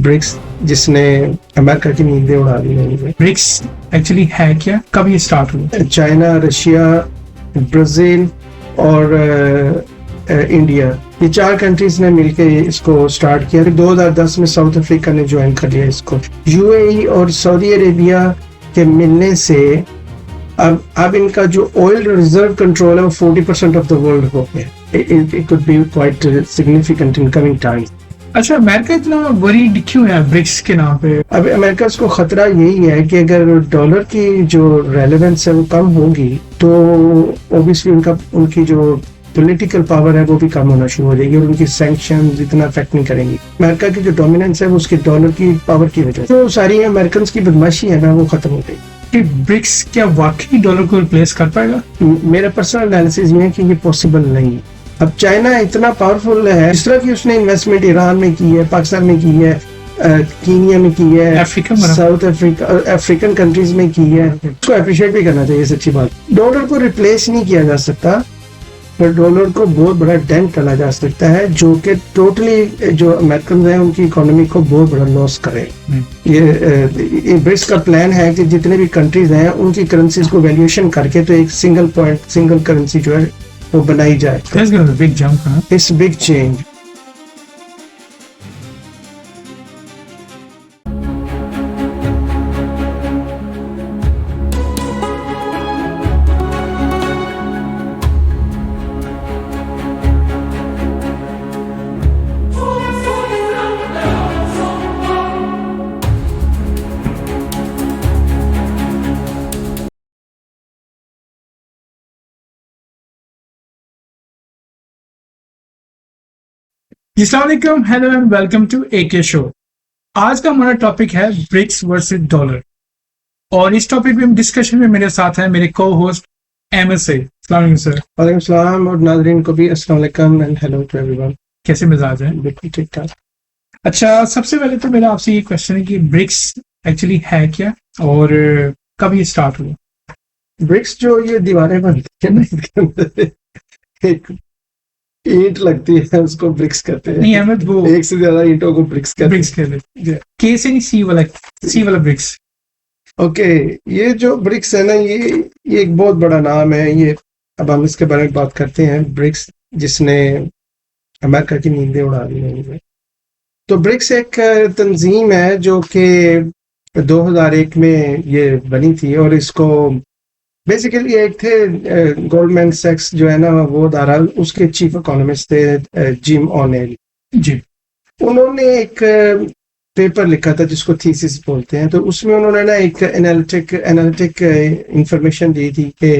BRICS जिसने America की नींदें उड़ा दी हैं। ब्रिक्स एक्चुअली है क्या, कब ये स्टार्ट हुआ? चाइना, रशिया, ब्राजील और इंडिया, ये 4 कंट्रीज ने मिलकर इसको स्टार्ट किया। 2010 में साउथ अफ्रीका ने ज्वाइन कर लिया इसको। यूएई और सऊदी अरेबिया के मिलने से अब इनका जो ऑयल रिजर्व कंट्रोल है वो 40% ऑफ द वर्ल्ड हो गया। It could be quite significant in coming time. अच्छा, अमेरिका इतना वरीड क्यों है ब्रिक्स के नाम पे? अब अमेरिका को खतरा यही है कि अगर डॉलर की जो रेलेवेंस है वो कम होगी तो ऑब्वियसली उनकी जो पॉलिटिकल पावर है वो भी कम होना शुरू हो जाएगी और उनकी सैंक्शन इतना अफेक्ट नहीं करेंगी। अमेरिका की जो डोमिनेंस है वो उसके डॉलर की पावर की वजह से, तो सारी अमेरिकन की बदमाशी है ना वो खत्म हो गई। कि ब्रिक्स क्या वाकई डॉलर को रिप्लेस कर पाएगा? मेरा पर्सनल एनालिसिस ये है कि ये पॉसिबल नहीं है। अब चाइना इतना पावरफुल है, जिस तरह की उसने इन्वेस्टमेंट ईरान में की है, पाकिस्तान में की है, कीनिया में की है, साउथ अफ्रीकन कंट्रीज में की है, उसको अप्रिशिएट भी करना चाहिए। सच्ची बात, डॉलर को रिप्लेस नहीं किया जा सकता, पर डॉलर को बहुत बड़ा डेंट डाला जा सकता है जो कि टोटली जो अमेरिकन हैं उनकी इकोनॉमी को बहुत बड़ा लॉस करे। ये ब्रिक्स का प्लान है कि जितने भी कंट्रीज हैं उनकी करेंसीज को वैल्यूएशन करके तो एक सिंगल करेंसी जो है वो बनाई जाए। Big jump, it's big change. अस्सलाम वालेकुम, hello and welcome to AK show. आज का हमारा टॉपिक है ब्रिक्स वर्सेस डॉलर, और इस टॉपिक में डिस्कशन में मेरे साथ हैं मेरे को होस्ट एमएस सर। वालेकुम सलाम, और नाज़रीन को भी अस्सलाम वालेकुम एंड हेलो टू एवरीवन। कैसे मिजाज है? बिल्कुल ठीक ठाक। अच्छा, सबसे पहले तो मेरा आपसे ये क्वेश्चन है कि ब्रिक्स एक्चुअली है क्या और कब ये स्टार्ट हुआ? ब्रिक्स जो ये दीवारें बनती है ना, इसके अंदर एक ईंट लगती है, उसको ब्रिक्स कहते हैं। नहीं अहमद, वो एक से ज्यादा ईंटों को ब्रिक्स कहते हैं। के से नहीं, सी वाला ब्रिक्स। ओके, ये जो ब्रिक्स है ना, ये एक बहुत बड़ा नाम है। ये अब हम इसके बारे में बात करते हैं। ब्रिक्स जिसने अमेरिका की नींदें उड़ा दी हैं। तो ब्रिक्स एक तंजीम है जो कि 2001 में ये बनी थी, और इसको बेसिकली एक थे गोल्डमैन सैक्स जो है ना वो दारा, उसके चीफ इकोनॉमिस्ट थे जिम ओनेल जी। उन्होंने एक पेपर लिखा था जिसको थीसिस बोलते हैं। तो उसमें उन्होंने ना एक एनालिटिक इंफॉर्मेशन दी थी कि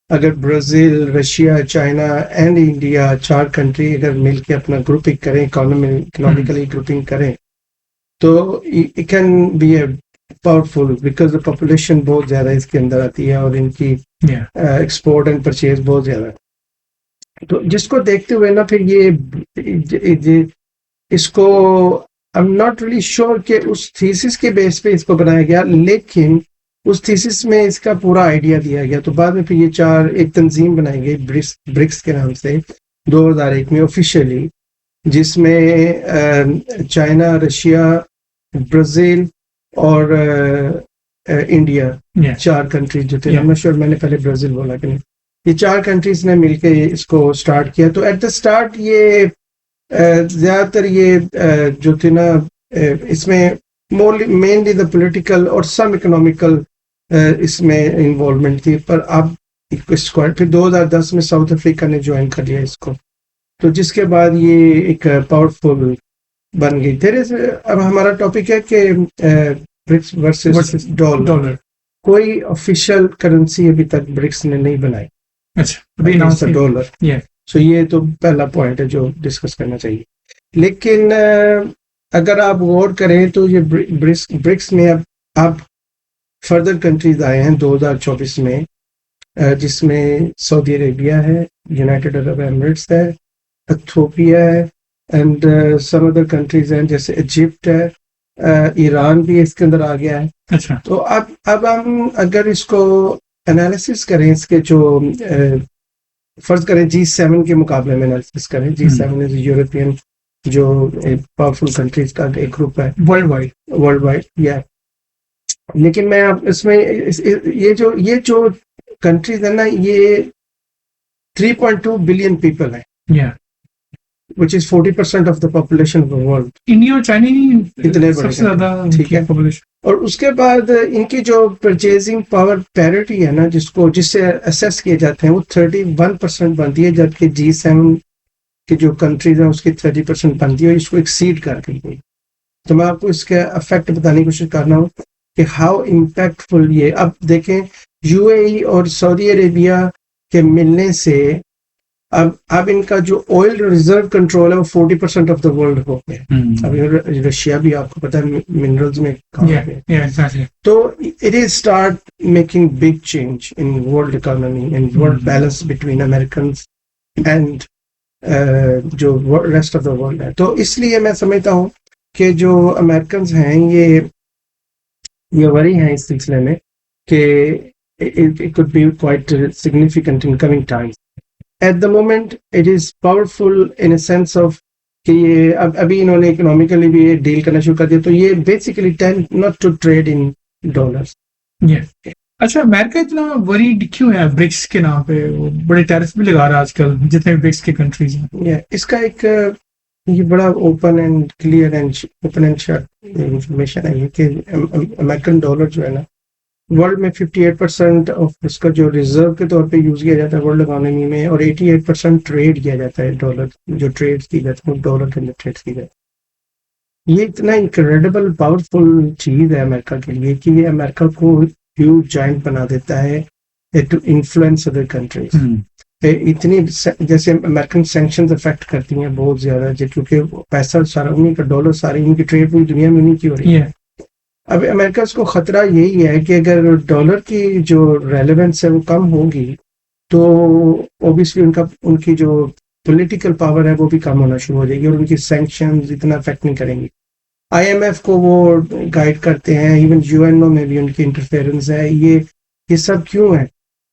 अगर Brazil, Russia, China and India 4 country अगर मिलके अपना ग्रुपिंग करें, इकोनॉमिकली ग्रुपिंग करें, तो it can be a powerful, because the population बहुत ज्यादा इसके अंदर आती है और इनकी एक्सपोर्ट एंड परचेज बहुत ज्यादा है। तो जिसको देखते हुए ना फिर ये इसको I am not really sure कि उस थीसिस के बेस पे इसको बनाया गया, लेकिन उस थीसिस में इसका पूरा आइडिया दिया गया। तो बाद में फिर ये 4 एक तंजीम बनाई गई ब्रिक्स के नाम से 2001 में ऑफिशियली, जिसमें चाइना, रशिया, ब्राजील और इंडिया 4 कंट्रीज जो थे। आई एम श्योर मैंने पहले ब्राजील बोला कि नहीं, ये 4 कंट्रीज ने मिलकर इसको स्टार्ट किया। तो एट द स्टार्ट ये ज्यादातर ये जो थे ना, इसमें मेनली द पॉलिटिकल और सम इकोनॉमिकल इसमें इन्वॉल्वमेंट थी। पर अब इसको फिर 2010 में साउथ अफ्रीका ने ज्वाइन कर लिया इसको, तो जिसके बाद ये एक पावरफुल बन गई। तेरे से अब हमारा टॉपिक है कि ब्रिक्स वर्सेस डॉलर। कोई ऑफिशियल करेंसी अभी तक ब्रिक्स ने नहीं बनाई। अच्छा, डॉलर। सो ये तो पहला पॉइंट है जो डिस्कस करना चाहिए। लेकिन अगर आप गौर करें तो ये ब्रिक्स में अब फर्दर कंट्रीज आए हैं 2024 में, जिसमें सऊदी अरेबिया है, यूनाइटेड अरब एमिरेट्स है, इथियोपिया है एंड सम अदर कंट्रीज हैं जैसे इजिप्ट है, ईरान भी इसके अंदर आ गया है। अच्छा, तो अब हम अगर इसको एनालिसिस करें, इसके जो फर्ज करें G7 के मुकाबले में एनालिसिस करें, G7 इज यूरोपियन जो पावरफुल कंट्रीज का एक ग्रुप है वर्ल्ड वाइड या लेकिन मैं अब इसमें ये जो कंट्रीज है ना ये 3.2 बिलियन पीपल है या which is 40% of the population of the world. India और चाइना इतने बड़े सबसे ज्यादा ठीक है पॉपुलेशन। और उसके बाद इनकी जो परचेजिंग पावर पैरिटी है ना जिससे असेस किए जाते हैं वो 31% बनती है, जबकि G7 की जो कंट्रीज हैं उसकी 30% बनती है और इसको एक्सीड कर गई। तो मैं आपको इसका इफेक्ट बताने की कोशिश कर रहा हूँ कि हाउ इम्पैक्टफुल ये। अब देखें यूएई और सऊदी अरेबिया के मिलने से अब इनका जो ऑयल रिजर्व कंट्रोल है वो 40% ऑफ द वर्ल्ड हो गया। अभी रशिया भी आपको पता है मिनरल्स में काम है। तो it is start making big change in world economy, in world balance between American and जो रेस्ट ऑफ द वर्ल्ड है। तो इसलिए मैं समझता हूँ कि जो अमेरिकन हैं ये वरी हैं इस सिलसिले में कि it could be quite significant in coming times. At the moment, it is powerful in a sense of कि ये अभी इन्होंने इकोनॉमिकली भी ये डील करना शुरू कर दिया, तो ये basically tend not to trade in dollars. अच्छा, अमेरिका इतना वरीड क्यों है ब्रिक्स के नाम पे? वो बड़े टैरिफ भी लगा रहा है आजकल जितने ब्रिक्स के कंट्रीज हैं। इसका एक ये बड़ा open and clear and short information है ये कि अमेरिकन डॉलर जो है ना वर्ल्ड में 58% ऑफ इसका जो रिजर्व के तौर पे यूज किया जाता है वर्ल्ड इकोनॉमी में, और 88% ट्रेड किया जाता है। डॉलर जो ट्रेड की जाती है डॉलर के अंदर ट्रेड की जाती है। ये इतना इनक्रेडिबल पावरफुल चीज है अमेरिका के लिए कि ये अमेरिका को ह्यूज जाइंट बना देता है टू इन्फ्लुएंस अदर कंट्रीज। इतनी जैसे अमेरिकन सैंक्शंस अफेक्ट करती हैं बहुत ज्यादा, क्योंकि पैसा सारा उन्हीं का, डॉलर सारी उनकी ट्रेड पूरी दुनिया में उन्हीं की हो रही है। अब अमेरिका को खतरा यही है कि अगर डॉलर की जो रेलेवेंस है वो कम होगी तो ऑब्वियसली उनकी जो पॉलिटिकल पावर है वो भी कम होना शुरू हो जाएगी और उनकी सैंक्शंस इतना अफेक्ट नहीं करेंगी। IMF को वो गाइड करते हैं, इवन यूएनओ में भी उनकी इंटरफेरेंस है। ये सब क्यों है?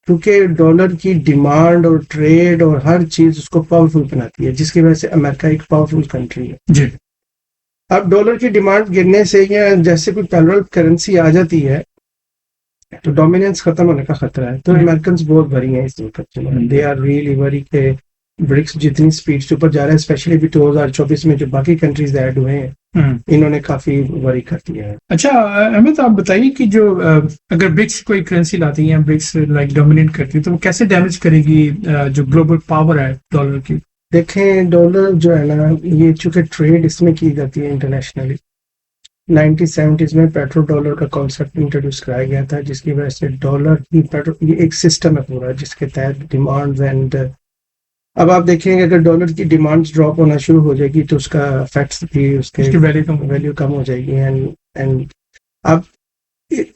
क्योंकि डॉलर की डिमांड और ट्रेड और हर चीज उसको पावरफुल बनाती है, जिसकी वजह से अमेरिका एक पावरफुल कंट्री है जी। अब डॉलर की डिमांड गिरने से या जैसे कोई पैरेलल करेंसी आ जाती है तो डोमिनेंस खत्म होने का खतरा है। तो अमेरिकन बहुत वरी हैं इस वक्त, दे आर रियली वरी के ब्रिक्स जितनी स्पीड से ऊपर जा रहा है, स्पेशली अभी 2024 में जो बाकी कंट्रीज ऐड हुए हैं इन्होंने काफी वरी कर दिया है। अच्छा अमित, आप बताइए कि जो अगर ब्रिक्स कोई करेंसी लाती है, ब्रिक्स लाइक डोमिनेट करती है, तो वो कैसे डैमेज करेगी जो ग्लोबल पावर है डॉलर की? देखें डॉलर जो है ना ये चूंकि ट्रेड इसमें की जाती है इंटरनेशनली, 1970s में पेट्रो डॉलर का कॉन्सेप्ट इंट्रोड्यूस कराया गया था, जिसकी वजह से डॉलर की ये एक सिस्टम है पूरा जिसके तहत डिमांड्स एंड अब आप देखेंगे अगर डॉलर की डिमांड्स ड्रॉप होना शुरू हो जाएगी तो उसका इफेक्ट्स भी उसके वैल्यू कम हो जाएगी। एंड अब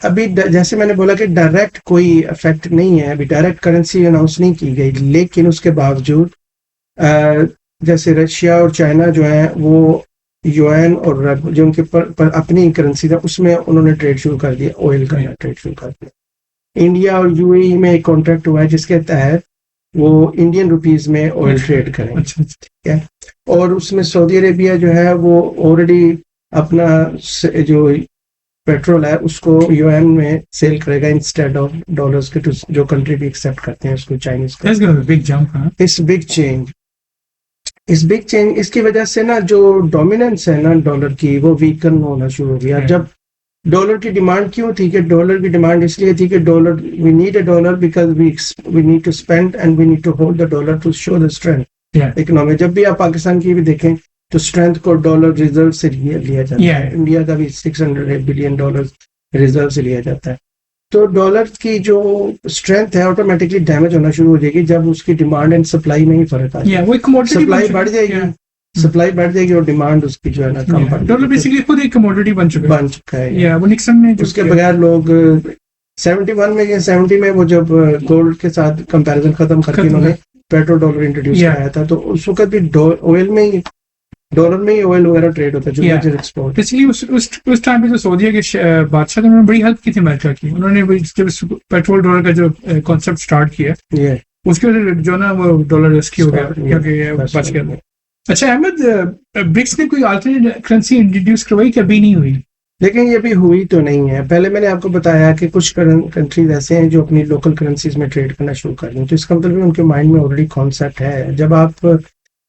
अभी जैसे मैंने बोला कि डायरेक्ट कोई इफेक्ट नहीं है, अभी डायरेक्ट करेंसी अनाउंस नहीं की गई, लेकिन उसके बावजूद जैसे रशिया और चाइना जो है वो यूएन और जो उनके पर अपनी करेंसी था उसमें उन्होंने ट्रेड शुरू कर दिया, ऑयल का ट्रेड शुरू कर दिया। इंडिया और यूएई में एक कॉन्ट्रैक्ट हुआ है जिसके तहत वो इंडियन रुपीज में ऑयल ट्रेड करेंगे, ठीक है। और उसमें सऊदी अरेबिया जो है वो ऑलरेडी अपना जो पेट्रोल है उसको यूएन में सेल करेगा इंस्टेड ऑफ डॉलर्स के, जो कंट्री भी एक्सेप्ट करते हैं उसको, चाइनीज को। इस बिग चेंज इसकी वजह से ना जो डोमिनेंस है ना डॉलर की वो वीकन होना शुरू हो गया। जब डॉलर की डिमांड क्यों थी कि डॉलर की डिमांड इसलिए थी कि dollar we need a dollar because we need to spend and we need to hold the dollar to show the strength economy. जब भी आप पाकिस्तान की भी देखें तो स्ट्रेंथ को डॉलर रिजर्व से लिया जाता है। इंडिया का भी $600 बिलियन रिजर्व से लिया जाता है। तो डॉलर की जो स्ट्रेंथ है ऑटोमेटिकली डैमेज होना शुरू हो जाएगी जब उसकी डिमांड एंड सप्लाई में ही फर्क आ जाएगा। सप्लाई बढ़ जाएगी और डिमांड उसकी जो है ना कम बढ़। डॉलर बेसिकली खुद एक कमोडिटी बन चुका है। वो निक्सन ने उसके बगैर लोग 70 में वो जब गोल्ड के साथ कंपैरिजन खत्म करके उन्होंने पेट्रो डॉलर इंट्रोड्यूस कराया था, तो उस वक्त भी ऑयल में ही डॉलर में ही ऑयल वगैरह ट्रेड होता है जो मेजर एक्सपोर्ट। इसलिए उस टाइम पे जो सऊदी के बादशाह ने उन्होंने बड़ी हेल्प की थी अमेरिका की। उन्होंने जब पेट्रोल डॉलर का जो कॉन्सेप्ट स्टार्ट किया उसके वजह जो ना वो डॉलर रिस्की हो गया क्योंकि बच गया। अच्छा अहमद, ब्रिक्स ने कोई अल्टरनेट करेंसी इंट्रोड्यूस करवाई कि अभी नहीं हुई? लेकिन ये भी हुई तो नहीं है। पहले मैंने आपको बताया कि कुछ कंट्रीज ऐसे हैं जो अपनी लोकल करेंसीज में ट्रेड करना शुरू कर दें, तो इसका मतलब उनके माइंड में ऑलरेडी कॉन्सेप्ट है। जब आप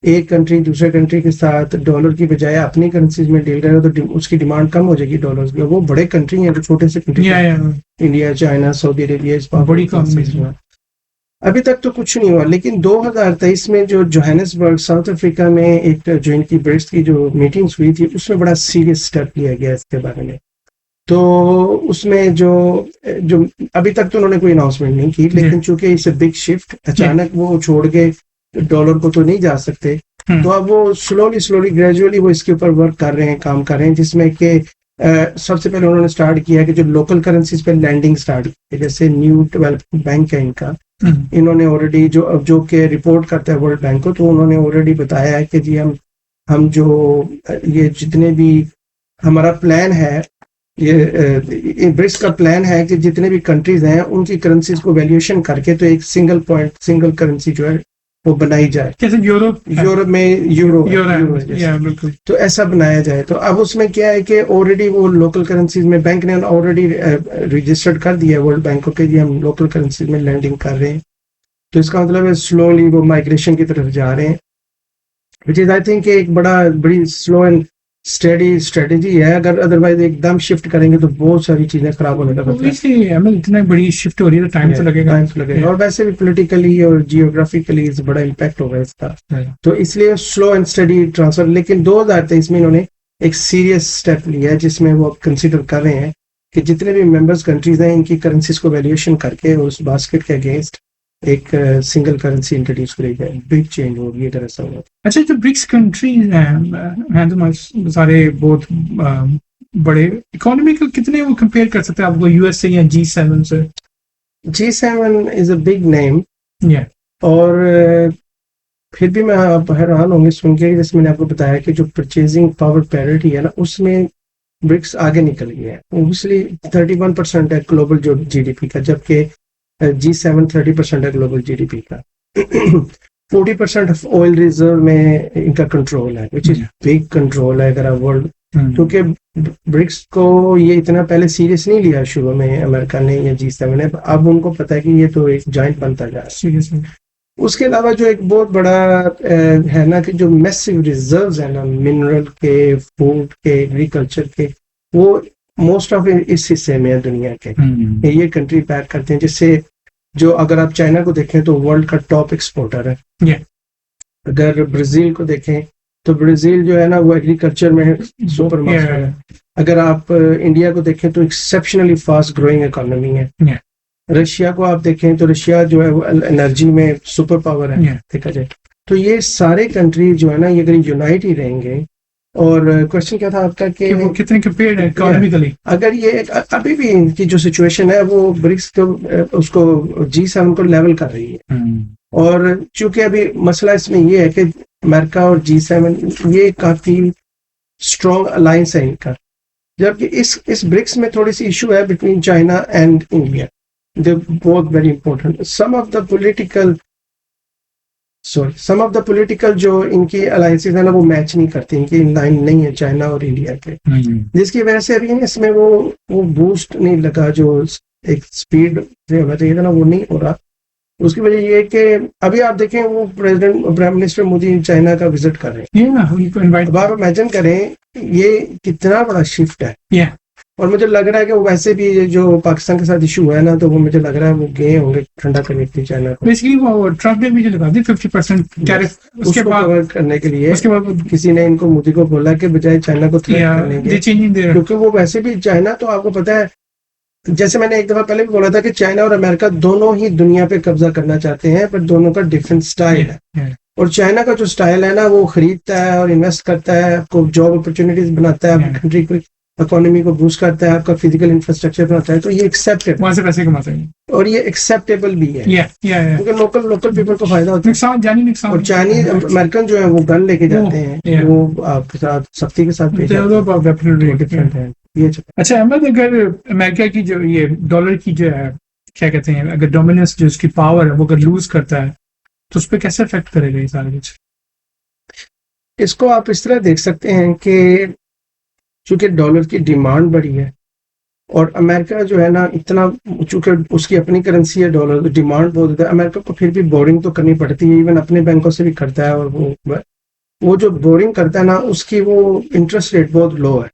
एक कंट्री दूसरे कंट्री के साथ डॉलर की बजाय अपनी करेंसीज में डील करें तो उसकी डिमांड कम हो जाएगी डॉलर्स की। वो बड़े कंट्री हैं, जो छोटे से country, India, China, Saudi Arabia, इस बड़ी इकोनॉमीज में अभी तक तो कुछ नहीं हुआ। लेकिन 2023 में जो जोहानिसबर्ग साउथ अफ्रीका में एक जो इनकी ब्रिक्स की जो मीटिंग्स हुई थी, उसमें बड़ा सीरियस स्टेप लिया गया इसके बारे में। तो उसमें जो जो अभी तक तो उन्होंने कोई अनाउंसमेंट नहीं की, लेकिन चूंकि इसे बिग शिफ्ट, अचानक वो छोड़ के डॉलर को तो नहीं जा सकते, तो अब वो स्लोली ग्रेजुअली वो इसके ऊपर वर्क कर रहे हैं, काम कर रहे हैं, जिसमें कि सबसे पहले उन्होंने स्टार्ट किया कि जो लोकल करेंसीज पे लैंडिंग स्टार्ट की, जैसे न्यू डेवलपमेंट बैंक है इनका, इन्होंने ऑलरेडी जो के रिपोर्ट करता है वर्ल्ड बैंक को, तो उन्होंने ऑलरेडी बताया है कि जी हम जो ये जितने भी हमारा प्लान है, ये ब्रिक्स का प्लान है कि जितने भी कंट्रीज हैं उनकी करेंसीज को वैल्यूएशन करके तो एक सिंगल करेंसी जो है वो बनाई जाए, जैसे यूरोप में यूरो बिल्कुल, तो ऐसा बनाया जाए। तो अब उसमें क्या है कि ऑलरेडी वो लोकल करेंसीज में बैंक ने ऑलरेडी रजिस्टर्ड कर दिया वर्ल्ड बैंक को कि जी हम लोकल करेंसीज में लैंडिंग कर रहे हैं। तो इसका मतलब है स्लोली वो माइग्रेशन की तरफ जा रहे हैं, विच इज आई थिंक एक बड़ी स्लो एंड स्टडी स्ट्रेटेजी है। अगर अदरवाइज एकदम शिफ्ट करेंगे तो बहुत सारी चीजें खराब होने का खतरा है। इतना बड़ी शिफ्ट हो रही है तो टाइम तो लगेगा, और वैसे भी पॉलिटिकली और जियोग्राफिकली बड़ा इम्पैक्ट होगा इसका, तो इसलिए स्लो एंड स्टडी ट्रांसफर। लेकिन 2023 में इन्होंने एक सीरियस स्टेप लिया है, जिसमें वो कंसिडर कर रहे हैं कि जितने भी मेंबर्स कंट्रीज हैं इनकी करेंसीज को वैल्यूएशन करके उस बास्केट के अगेंस्ट एक सिंगल करेंसी इंट्रोड्यूस करी जाए। बिग चेंज होगी अगर ऐसा हुआ। अच्छा, जो ब्रिक्स कंट्रीज हैं तो सारे बहुत बड़े इकोनॉमी को कितने वो कंपेयर कर सकते हैं आपको यूएस से या G7 से? G7 is a big name, और फिर भी मैं आप हैरान होंगे सुन के, जैसे मैंने आपको बताया कि जो परचेजिंग पावर पैरिटी है ना, उसमें ब्रिक्स आगे निकल गया है। ओबियसली 31% है ग्लोबल जो जीडीपी का, जबकि G7 30% है ग्लोबल जीडीपी का। 40% ऑफ ऑयल रिजर्व में इनका कंट्रोल है, विच इज बिग कंट्रोल है अगर आप वर्ल्ड, क्योंकि ब्रिक्स को ये इतना पहले सीरियस नहीं लिया शुरू में अमेरिका ने या G7 ने। अब उनको पता है कि ये तो एक जॉइंट बनता जा रहा है। उसके अलावा जो एक बहुत बड़ा है ना कि जो मैसिव रिजर्व्स है ना मिनरल के, फूड के, एग्रीकल्चर के, वो मोस्ट ऑफ इस हिस्से में है दुनिया के। ये कंट्री पैक करते हैं, जिससे जो अगर आप चाइना को देखें तो वर्ल्ड का टॉप एक्सपोर्टर है। अगर ब्राजील को देखें तो ब्राजील जो है ना वो एग्रीकल्चर में सुपर मास्टर है। अगर आप इंडिया को देखें तो एक्सेप्शनली फास्ट ग्रोइंग इकोनॉमी है। रशिया को आप देखें तो रशिया जो है वो एनर्जी में सुपर पावर है देखा जाए। तो ये सारे कंट्री जो है ना ये अगर यूनाइट ही रहेंगे, और क्वेश्चन क्या था आपका कि वो कितने कंपेयर्ड है इकोनॉमिकली? अगर ये अभी भी इनकी जो सिचुएशन है वो ब्रिक्स को उसको G7 को लेवल कर रही है। और चूंकि अभी मसला इसमें ये है कि अमेरिका और G7 ये काफी स्ट्रॉन्ग अलायंस है इनका, जबकि इस ब्रिक्स में थोड़ी सी इशू है between China and India. They both very important. Some of the political जो इनकी अलायंसेस है ना वो मैच नहीं करती, इनकी लाइन नहीं है चाइना और इंडिया के, जिसकी वजह से अभी इसमें वो बूस्ट नहीं लगा जो एक स्पीड से होना चाहिए था ना, वो नहीं हो रहा। उसकी वजह ये है कि अभी आप देखें वो प्राइम मिनिस्टर मोदी चाइना का विजिट कर रहे हैं। अब आप इमेजिन करें ये कितना बड़ा शिफ्ट है। और मुझे लग रहा है कि वो वैसे भी जो पाकिस्तान के साथ इशू है ना, तो वो मुझे लग रहा है वो गए होंगे ठंडा करने के लिए चाइना को। बेसिकली वो ट्रम्प ने भी जो लगा दी 50% टैरिफ, उसके बाद करने के लिए उसके बाद किसी ने इनको मोदी को बोला कि बजाय चाइना को थ्रेट करने के, क्योंकि वो वैसे भी चाइना तो आपको पता है, जैसे मैंने एक दफा पहले भी बोला था कि चाइना और अमेरिका दोनों ही दुनिया पे कब्जा करना चाहते हैं, पर दोनों का डिफरेंट स्टाइल है। और चाइना का जो स्टाइल है ना वो खरीदता है और इन्वेस्ट करता है, आपको जॉब अपॉर्चुनिटीज बनाता है, आपकी कंट्री को इकोनॉमी को बूस्ट करता है, आपका फिजिकल इंफ्रास्ट्रक्चर बनाता है, तो ये एक्सेप्टेबल, वहां से पैसे कमाते हैं और ये एक्सेप्टेबल भी है क्योंकि लोकल पीपल को फायदा होता है। और चाइनीज अमेरिकन जो है वो गन लेके जाते हैं, वो आपके साथ सख्ती के साथ डिफरेंट है ये। अच्छा अहमद, अगर अमेरिका की जो ये डॉलर की जो है क्या कहते हैं, अगर डोमिनेंस जो उसकी पावर है वो अगर लूज करता है तो उस पर कैसे इफेक्ट करेगा ये सारा कुछ? इसको आप इस तरह देख सकते हैं कि चूंकि डॉलर की डिमांड बढ़ी है और अमेरिका जो है ना इतना, चूंकि उसकी अपनी करेंसी है डॉलर, डिमांड बहुत ज़्यादा है, अमेरिका को फिर भी बोरिंग तो करनी पड़ती है, इवन अपने बैंकों से भी करता है, और वो जो बोरिंग करता है ना उसकी वो इंटरेस्ट रेट बहुत लो है।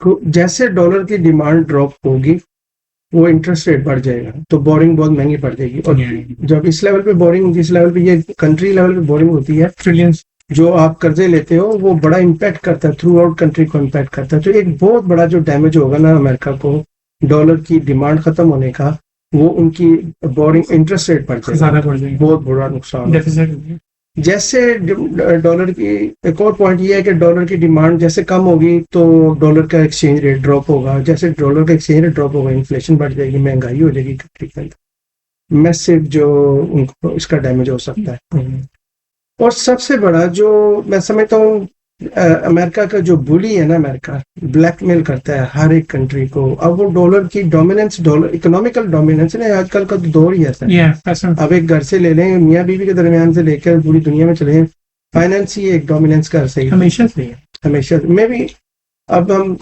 तो जैसे डॉलर की डिमांड ड्रॉप होगी वो इंटरेस्ट रेट बढ़ जाएगा, तो बोरिंग बहुत महंगी पड़ जाएगी। और जब इस लेवल पे बोरिंग, जिस लेवल पे ये कंट्री लेवल पे बोरिंग होती है, ट्रिलियंस जो आप कर्जे लेते हो वो बड़ा इम्पैक्ट करता है, थ्रू आउट कंट्री को इम्पैक्ट करता है। तो एक बहुत बड़ा जो डैमेज होगा ना अमेरिका को डॉलर की डिमांड खत्म होने का, वो उनकी बोरिंग इंटरेस्ट रेट बढ़ जाएगा, बहुत बड़ा नुकसान। जैसे डॉलर की एक और पॉइंट ये है कि डॉलर की डिमांड जैसे कम होगी तो डॉलर का एक्सचेंज रेट ड्रॉप होगा, जैसे डॉलर का एक्सचेंज रेट ड्रॉप होगा इन्फ्लेशन बढ़ जाएगी, महंगाई हो जाएगी कंट्री के अंदर, मैसिव जो उनको इसका डैमेज हो सकता है। और सबसे बड़ा जो मैं समझता हूँ अमेरिका का जो बुली है ना, अमेरिका ब्लैकमेल करता है हर एक कंट्री को। अब वो डॉलर की डोमिनेंस, डॉलर इकोनॉमिकल डोमिनेंस है, आजकल का दौर ही ऐसा है। अब एक घर से ले लें, मियाँ बीवी के दरमियान से लेकर पूरी दुनिया में चले, फाइनेंस ही एक डोमिनेंस का सही हमेशा से है, हमेशा में भी। अब हम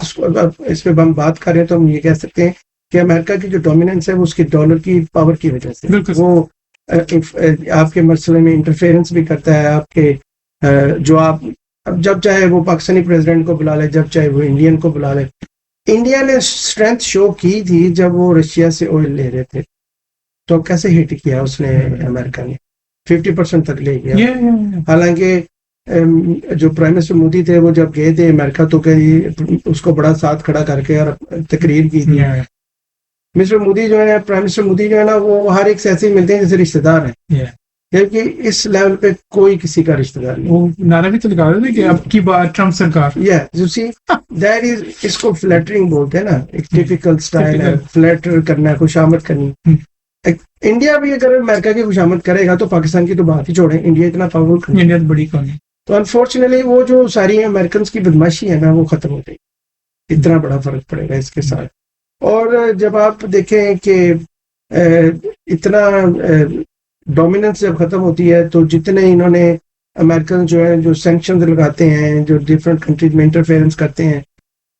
इस पे हम बात करें तो हम ये कह सकते हैं कि अमेरिका की जो डोमिनेंस है वो उसकी डॉलर की पावर की वजह से, वो आपके मसले में इंटरफेरेंस भी करता है, आपके जो आप अब जब चाहे वो पाकिस्तानी प्रेसिडेंट को बुला ले, जब चाहे वो इंडियन को बुला ले। इंडिया ने स्ट्रेंथ शो की थी जब वो रशिया से ऑयल ले रहे थे, तो कैसे हिट किया उसने, अमेरिका ने 50% तक ले गया। हालांकि जो प्राइम मिनिस्टर मोदी थे वो जब गए थे अमेरिका तो कहीं उसको बड़ा साथ खड़ा करके और तकरीर की थी। मिस्टर मोदी जो है, प्राइम मिनिस्टर मोदी जो है ना, वो हर एक से ऐसे मिलते हैं जैसे रिश्तेदार हैं, क्योंकि इस लेवल पे कोई किसी का रिश्तेदार नहीं। वो नारा भी तो लगा रहे थे कि अब की बार ट्रम्प सरकार, यू सी दैट इज, इसको फ्लैटरिंग बोलते हैं ना, एक टिपिकल स्टाइल है फ्लैटर करना, खुशामद करनी। इंडिया भी अगर अमेरिका की खुशामद करेगा तो पाकिस्तान की तो बात ही छोड़े, इंडिया इतना पावरफुल, इंडिया बड़ी कौन है। तो अनफॉर्चुनेटली वो जो सारी अमेरिकन की बदमाशी है ना वो खत्म हो गई, इतना बड़ा फर्क पड़ेगा इसके साथ। और जब आप देखें कि इतना डोमिनेंस जब खत्म होती है तो जितने इन्होंने अमेरिकन जो है जो सैंक्शन लगाते हैं, जो डिफरेंट कंट्रीज में इंटरफेरेंस करते हैं,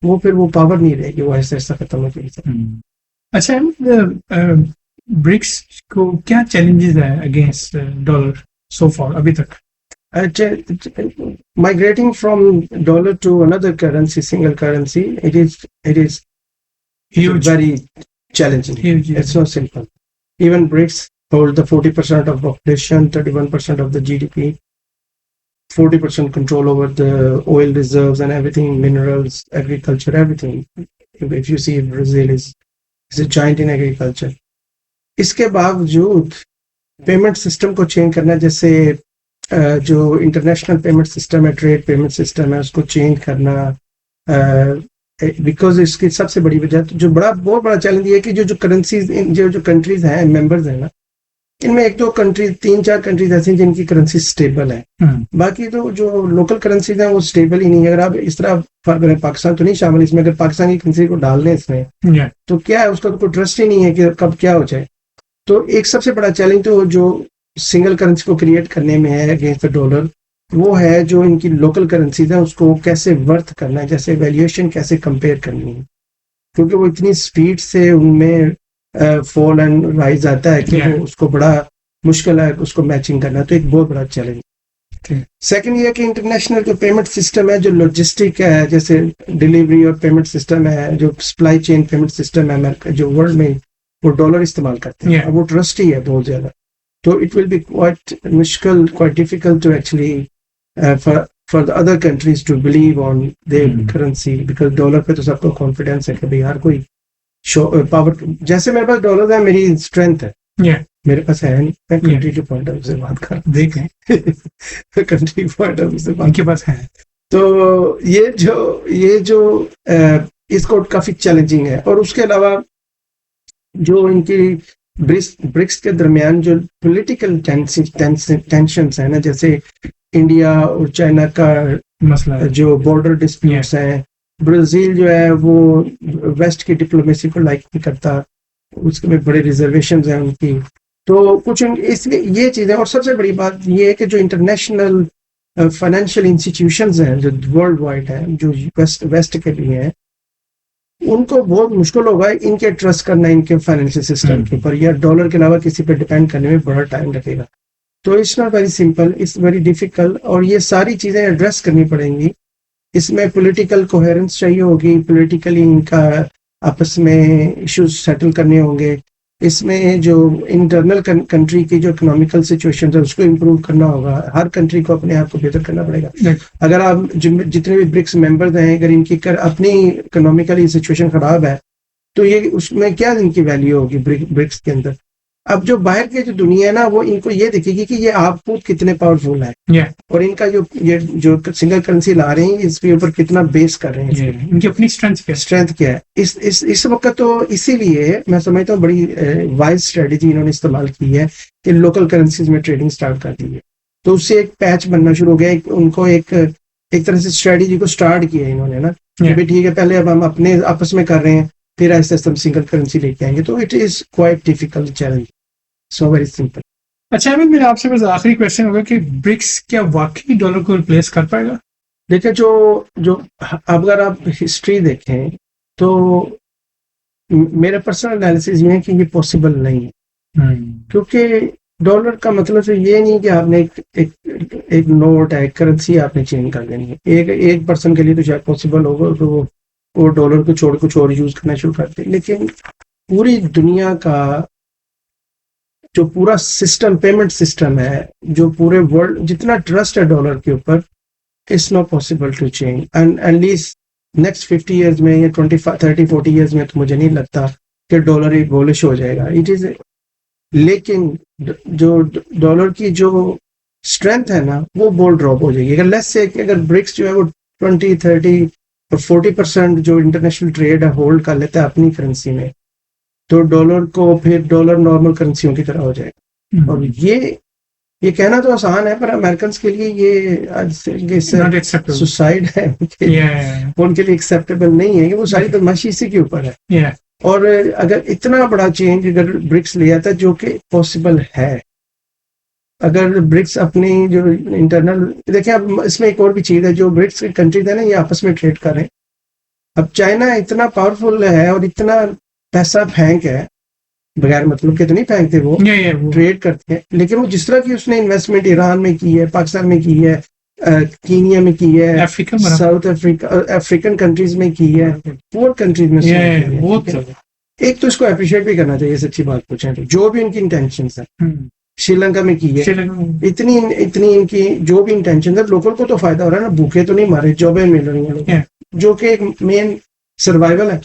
वो फिर वो पावर नहीं रहेगी, वो ऐसा ऐसा खत्म हो जाएगी। अच्छा, ब्रिक्स को क्या चैलेंजेस है अगेंस्ट डॉलर सो फार अभी तक? Migrating from dollar to another currency, single currency, it is huge, very challenging. Huge. It's not simple. Even BRICS hold the 40% of population, 31% of the GDP, 40% control over the oil reserves and everything, minerals, agriculture, everything. If you see, Brazil is a giant in agriculture. इसके बावजूद payment system को change करना, जैसे जो international payment system है, trade payment system है, उसको change करना, बिकॉज इसकी सबसे बड़ी वजह जो बहुत बड़ा चैलेंज ये है कि जो करेंसीज, जो कंट्रीज हैं, मेंबर्स हैं ना, इनमें एक दो कंट्रीज, 3-4 कंट्रीज ऐसी हैं जिनकी करेंसी स्टेबल है, बाकी तो जो लोकल करेंसीज हैं वो स्टेबल ही नहीं है। अगर आप इस तरह फर्क करें, पाकिस्तान तो नहीं शामिल इसमें, अगर पाकिस्तान की करेंसी को डाल दें इसमें तो क्या है, उसका तो कोई ट्रस्ट ही नहीं है कि कब क्या हो जाए। तो एक सबसे बड़ा चैलेंज तो जो सिंगल करेंसी को क्रिएट करने में है अगेंस्ट द डॉलर, वो है जो इनकी लोकल करेंसीज है उसको कैसे वर्थ करना है, जैसे वैल्यूएशन कैसे कंपेयर करनी है, क्योंकि वो इतनी स्पीड से उनमें फॉल एंड राइज आता है कि वो उसको बड़ा मुश्किल है उसको मैचिंग करना, तो एक बहुत बड़ा चैलेंज। सेकंड ये कि इंटरनेशनल जो पेमेंट सिस्टम है, जो लॉजिस्टिक है, जैसे डिलीवरी और पेमेंट सिस्टम है, जो सप्लाई चेन पेमेंट सिस्टम है अमेरिका, जो वर्ल्ड में वो डॉलर इस्तेमाल करते हैं, वो ट्रस्ट ही है बहुत ज्यादा, तो इट विल बी क्वाइट मुश्किल, quite difficult to actually for the other countries to believe on their currency, because dollar पे तो सबको कॉन्फिडेंस है कि भाई हर कोई पावर, जैसे मेरे पास डॉलर है मेरी स्ट्रेंथ है, मेरे पास है नहीं, मैं कंट्री के पॉइंट ऑफ व्यू से बात कर देखें कंट्री पॉइंट ऑफ व्यू से उनके पास है, तो ये जो इसको काफी चैलेंजिंग है। और उसके अलावा जो इनकी ब्रिक्स के दरमियान जो पॉलिटिकल टेंशंस है ना, जैसे इंडिया और चाइना का मसला, जो बॉर्डर डिस्प्यूट्स हैं, ब्राजील जो है वो वेस्ट की डिप्लोमेसी को लाइक नहीं करता, उसके में बड़े रिजर्वेशंस हैं उनकी, तो कुछ इसलिए ये चीजें। और सबसे बड़ी बात ये है कि जो इंटरनेशनल फाइनेंशियल इंस्टीट्यूशंस हैं जो वर्ल्ड वाइड हैं, जो वेस्ट के लिए हैं, उनको बहुत मुश्किल होगा इनके ट्रस्ट करना इनके फाइनेंशियल सिस्टम के ऊपर, या डॉलर के अलावा किसी पे डिपेंड करने में बड़ा टाइम लगेगा। तो it's not very simple, it's very difficult, और ये सारी चीज़ें एड्रेस करनी पड़ेंगी। इसमें पॉलिटिकल कोहेरेंस चाहिए होगी, पॉलिटिकली इनका आपस में इश्यूज सेटल करने होंगे। इसमें जो इंटरनल कंट्री की जो इकोनॉमिकल सिचुएशन है उसको इम्प्रूव करना होगा। हर कंट्री को अपने आप को बेहतर करना पड़ेगा। अगर आप जितने भी ब्रिक्स मेंबर्स हैं, अगर इनकी अपनी इकोनॉमिकली सिचुएशन खराब है तो ये उसमें क्या इनकी वैल्यू होगी ब्रिक्स के अंदर। अब जो बाहर की जो दुनिया है ना, वो इनको ये देखेगी कि ये आप खुद कितने पावरफुल है, और इनका जो सिंगल करेंसी ला रहे हैं इसके ऊपर कितना बेस कर रहे हैं, इनकी अपनी स्ट्रेंथ क्या है। इस वक्त तो इसीलिए मैं समझता हूँ बड़ी वाइज स्ट्रेटेजी इन्होंने इस्तेमाल की है कि लोकल करेंसीज में ट्रेडिंग स्टार्ट कर दी है। तो उससे एक पैच बनना शुरू हो गया, उनको एक तरह से स्ट्रेटेजी को स्टार्ट किया इन्होंने ना, कि ठीक है पहले अब हम अपने आपस में कर रहे हैं, फिर ऐसे हम सिंगल करेंसी लेके आएंगे। तो it is quite difficult challenge, so very simple. अच्छा अमित, मेरा आपसे बस आखिरी क्वेश्चन होगा कि ब्रिक्स क्या वाकई डॉलर को रिप्लेस कर पाएगा? देखिए जो अगर आप हिस्ट्री देखें तो मेरा पर्सनल एनालिसिस ये है कि ये पॉसिबल नहीं है। क्योंकि डॉलर का मतलब तो ये नहीं कि आपने एक नोट है, एक करेंसी आपने चेंज कर देनी है। एक पर्सन के लिए तो शायद पॉसिबल होगा तो वो डॉलर को छोड़ कुछ और यूज करना शुरू करते, लेकिन पूरी दुनिया का जो पूरा सिस्टम, पेमेंट सिस्टम है, जो पूरे वर्ल्ड जितना ट्रस्ट है डॉलर के ऊपर, it's not possible to change. And at least next 50 years में या 25, 30, 40 ईयर्स में तो मुझे नहीं लगता कि डॉलर एक बोलिश हो जाएगा। इट इज, लेकिन जो डॉलर की जो स्ट्रेंथ है ना वो बहुत ड्रॉप हो जाएगी। अगर लेट्स से अगर ब्रिक्स जो है वो 20, 30 और 40% जो इंटरनेशनल ट्रेड है होल्ड कर लेता है अपनी करेंसी में, तो डॉलर को फिर डॉलर नॉर्मल करेंसियों की तरह हो जाएगा। और ये कहना तो आसान है, पर अमेरिकन के लिए ये सुसाइड है, उनके लिए एक्सेप्टेबल नहीं है। कि वो सारी बदमाशी इसी के ऊपर है। और अगर इतना बड़ा चेंज अगर ब्रिक्स ले आता है, जो कि पॉसिबल है, अगर ब्रिक्स अपनी जो इंटरनल देखिए, अब इसमें एक और भी चीज है, जो ब्रिक्स की कंट्रीज है ना ये आपस में ट्रेड कर रहे हैं। अब चाइना इतना पावरफुल है और इतना पैसा फेंक है, बगैर मतलब के तो नहीं फेंकते वो ट्रेड करते हैं, लेकिन वो जिस तरह की उसने इन्वेस्टमेंट ईरान में की है, पाकिस्तान में की है, कीनिया में की है, साउथ अफ्रीकन कंट्रीज में की है, पुअर कंट्रीज में एक तो इसको अप्रिशिएट भी करना चाहिए। सच्ची बात पूछें तो जो भी इनकी इंटेंशंस है, श्रीलंका में की है, इतनी इनकी जो भी इंटेंशन है, लोकल को तो फायदा हो रहा है ना, भूखे तो नहीं मारे, जॉबें मिल रही हैं, जो कि एक मेन सर्वाइवल है।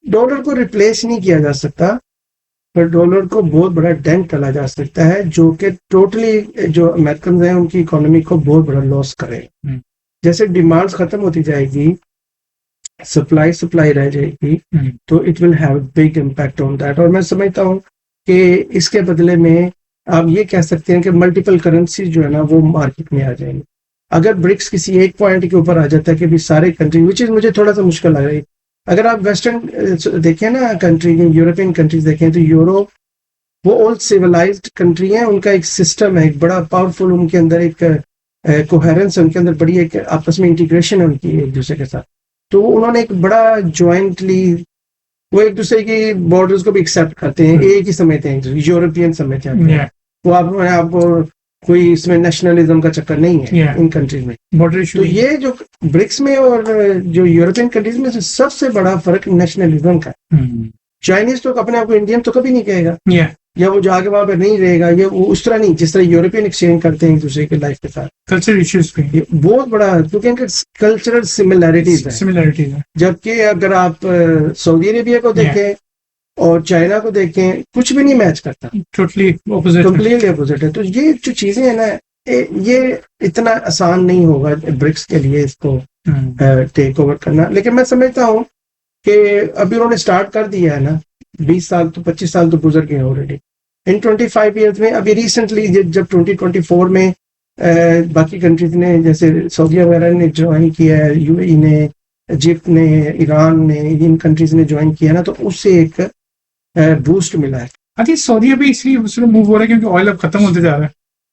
डॉलर को रिप्लेस नहीं किया जा सकता, पर डॉलर को बहुत बड़ा डेंट डाला जा सकता है, जो कि टोटली जो अमेरिकन हैं उनकी इकोनॉमी को बहुत बड़ा लॉस करे। जैसे डिमांड्स खत्म होती जाएगी, सप्लाई रह जाएगी, तो it will have big impact on that. और मैं समझता हूँ कि इसके बदले में आप ये कह सकते हैं कि मल्टीपल करेंसी जो है ना वो मार्केट में आ जाएंगे। अगर ब्रिक्स किसी एक पॉइंट के ऊपर आ जाता है कि भी सारे कंट्री, विच इज मुझे थोड़ा सा मुश्किल लग रही है। अगर आप वेस्टर्न देखें ना कंट्री, यूरोपियन कंट्रीज देखें, तो यूरोप वो ओल्ड सिविलाइज्ड कंट्री है, उनका एक सिस्टम है, एक बड़ा पावरफुल, उनके अंदर एक कोहेरेंस है, उनके अंदर बड़ी एक आपस में इंटीग्रेशन है उनकी एक दूसरे के साथ। तो उन्होंने एक बड़ा ज्वाइंटली वो एक दूसरे की बॉर्डर्स को भी एक्सेप्ट करते हैं, एक ही समझते हैं, यूरोपियन समझते हैं। वो आप कोई इसमें नेशनलिज्म का चक्कर नहीं है इन कंट्रीज में। तो ये जो ब्रिक्स में और जो यूरोपियन कंट्रीज में सबसे बड़ा फर्क नेशनलिज्म का। चाइनीज तो अपने आप को इंडियन तो कभी नहीं कहेगा, या वो जाके वहां पर नहीं रहेगा, ये वो उस तरह नहीं जिस तरह यूरोपियन एक्सचेंज करते हैं एक दूसरे के लाइफ के साथ। कल्चर इश्यूज पे बहुत बड़ा, क्योंकि इनका कल्चरल सिमिलैरिटीज है। जबकि अगर आप सऊदी अरेबिया को देखें और चाइना को देखें, कुछ भी नहीं मैच करता, टोटली ऑपोजिट, कंप्लीटली ऑपोजिट है। तो ये जो चीजें है ना, ये इतना आसान नहीं होगा ब्रिक्स के लिए इसको टेक ओवर करना। लेकिन मैं समझता हूँ कि अभी उन्होंने स्टार्ट कर दिया है ना, 20 साल तो 25 साल तो गुजर गए ऑलरेडी। इन 25 ईयर्स में अभी रिसेंटली जब 2024 में बाकी कंट्रीज ने, जैसे सऊदी वगैरह ने ज्वाइन किया है, यूएई ने, इजिप्ट ने, ईरान ने, इन कंट्रीज ने ज्वाइन किया ना, तो उससे एक बूस्ट मिला है। सऊदी अभी इसलिए मूव हो रहा है क्योंकि ऑयल अब खत्म होते जा रहा है।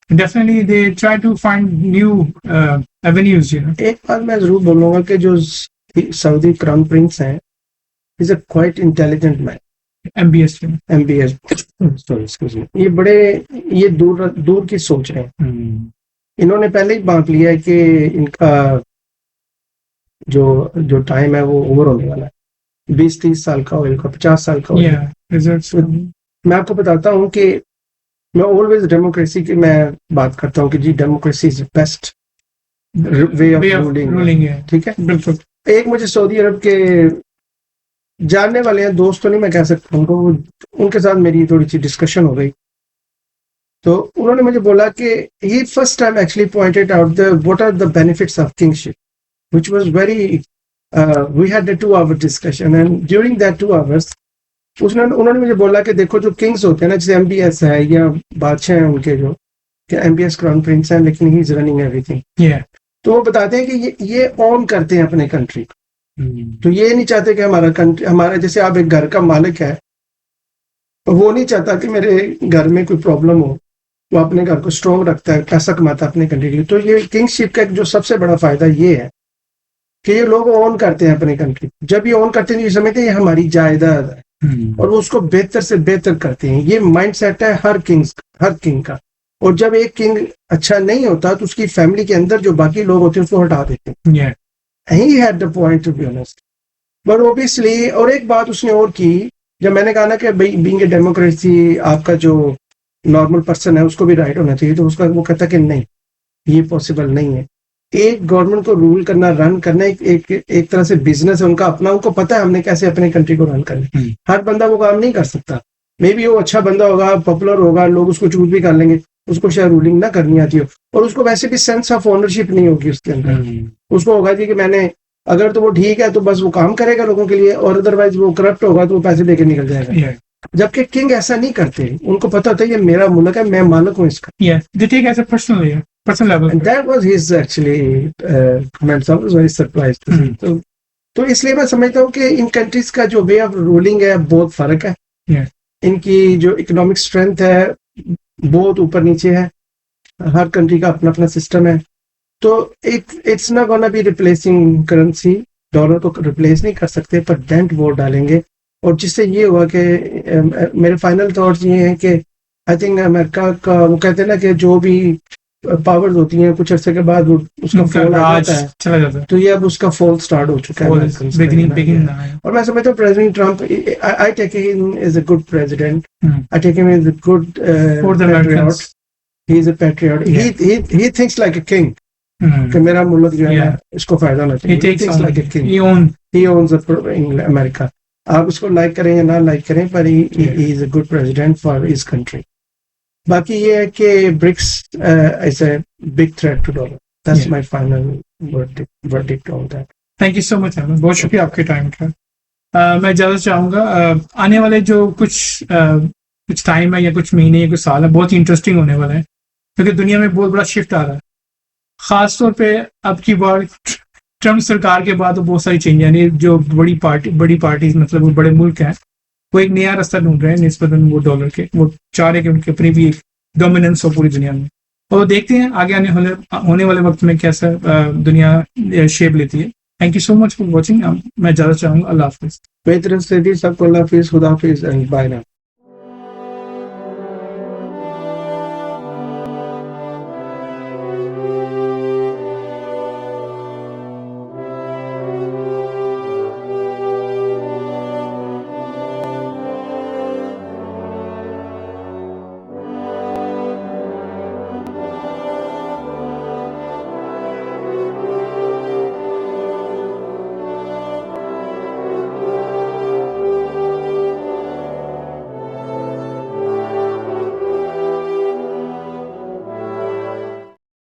definitely they try to find new avenues, you know. एक बात मैं जरूर बोलूंगा कि जो सऊदी क्राउन प्रिंस हैं, is a quite intelligent man, MBS, you know. MBS, sorry excuse me, ये दूर की सोच रहे हैं। इन्होंने पहले ही बांट लिया है कि इनका जो टाइम है वो ओवर होने वाला है, 20-30 साल का ऑयल का, 50 साल का ऑयल। Yeah, results. मैं आपको बताता हूँ कि मैं ऑलवेज डेमोक्रेसी की मैं बात करता हूँ कि जी democracy is best way of Way of ruling, ruling, yeah. ठीक है। बिल्कुल। एक मुझे सऊदी अरब के जानने वाले हैं, दोस्त तो नहीं मैं कह सकता उनको, उनके साथ मेरी थोड़ी सी डिस्कशन हो गई, तो उन्होंने मुझे बोला कि he first time actually pointed out the what are the benefits of kingship, which was very we had a 2-hour discussion, and during that 2 hours उन्होंने मुझे बोला कि देखो जो किंग्स होते हैं ना, जैसे MBS है या बादशाह हैं उनके, जो कि MBS क्राउन प्रिंस हैं लेकिन he is running everything, Yeah. तो वो बताते हैं कि ये ऑन करते हैं अपने कंट्री को, तो ये नहीं चाहते कि हमारा कंट्री, हमारा जैसे आप एक घर का मालिक है, वो नहीं चाहता कि मेरे घर में कोई प्रॉब्लम हो, वो अपने घर को स्ट्रॉन्ग रखता है, पैसा कमाता है अपने कंट्री के लिए। तो ये किंगशिप का एक जो सबसे बड़ा फायदा ये है कि ये लोग ऑन करते हैं अपने कंट्री, जब ये ऑन करते हैं ये समझते हैं ये हमारी जायदाद है, और वो उसको बेहतर से बेहतर करते हैं। ये माइंडसेट है हर किंग का, और जब एक किंग अच्छा नहीं होता तो उसकी फैमिली के अंदर जो बाकी लोग होते हैं उसको हटा देते हैं। Yeah. He had the point, to be honest. But obviously, और एक बात उसने और की, जब मैंने कहा ना कि बीइंग ए डेमोक्रेसी आपका जो नॉर्मल पर्सन है उसको भी राइट होना चाहिए, तो उसका वो कहता कि नहीं, ये पॉसिबल नहीं है। एक गवर्नमेंट को रूल करना, रन करना एक तरह से बिजनेस है उनका अपना, उनको पता है हमने कैसे अपने कंट्री को रन करना है। हर बंदा वो काम नहीं कर सकता, मे बी वो अच्छा बंदा होगा, पॉपुलर होगा, लोग उसको चूज भी कर लेंगे, उसको शायद रूलिंग ना करनी आती हो, और उसको वैसे भी सेंस ऑफ ओनरशिप नहीं होगी उसके अंदर। उसको होगा कि मैंने, अगर तो वो ठीक है तो बस वो काम करेगा लोगों के लिए, और अदरवाइज वो करप्ट होगा तो वो पैसे देके निकल जाएगा। Yeah. जबकि किंग ऐसा नहीं करते, उनको पता होता है ये मेरा मुल्क है, मैं मालिक हूँ इसका। Yeah. They take as a personal level. And that was his actually comments. I was very surprised to see. तो इसलिए मैं समझता हूँ कि इन कंट्रीज का जो वे ऑफ रूलिंग है बहुत फर्क है। Yeah. इनकी जो इकोनॉमिक स्ट्रेंथ है बहुत ऊपर नीचे है, हर कंट्री का अपना अपना सिस्टम है। तो it's not gonna be replacing currency, dollar को रिप्लेस नहीं कर सकते, पर डेंट वो डालेंगे, और जिससे ये हुआ कि मेरे फाइनल थॉट्स ये हैं कि आई थिंक अमेरिका का, वो कहते हैं ना कि जो भी पावर्स होती हैं कुछ अर्से के बाद वो उसका फॉल आ जाता है, चला जाता है। तो ये अब उसका फॉल स्टार्ट हो चुका है। Beginning. और मैं समझता हूँ president Trump, I take him as a good president, I take him as a good For the patriot. Americans. He is a patriot. Yeah. He thinks like a king. कि मेरा मुल्क जो है ना, इसको फायदा होना He चाहिए। takes thinks on. like a king. He owns. He owns America. आप उसको लाइक करें या ना लाइक करें, पर he is a good president for his country. बाकी ये है कि BRICS is a big threat to dollar. That's Yeah. my final verdict on that. Thank you so much Ahmed, बहुत शुक्रिया आपके टाइम का। मैं ज़्यादा चाहूँगा आने वाले जो कुछ टाइम है या कुछ महीने या कुछ साल है, बहुत ही इंटरेस्टिंग होने वाला है, क्योंकि दुनिया में बहुत बड़ा शिफ्ट आ रहा है। ख़ास तौर पे अब की बार ट्रम्प सरकार के बाद तो बहुत सारी चेंज, यानी जो बड़ी पार्टीज मतलब वो बड़े मुल्क हैं, वो एक नया रास्ता ढूंढ रहे हैं निस्बतन वो डॉलर के, वो चाह रहे कि उनकी अपनी भी एक डोमिनेंस हो पूरी दुनिया में। और देखते हैं आगे होने वाले वक्त में कैसा दुनिया शेप लेती है। Thank you so much for watching. मैं ज़्यादा चाहूँगा। अल्लाह हाफिज़। मेरी तरफ से भी सबको अल्लाह हाफिज़, खुदा हाफिज़ एंड बाय नाउ।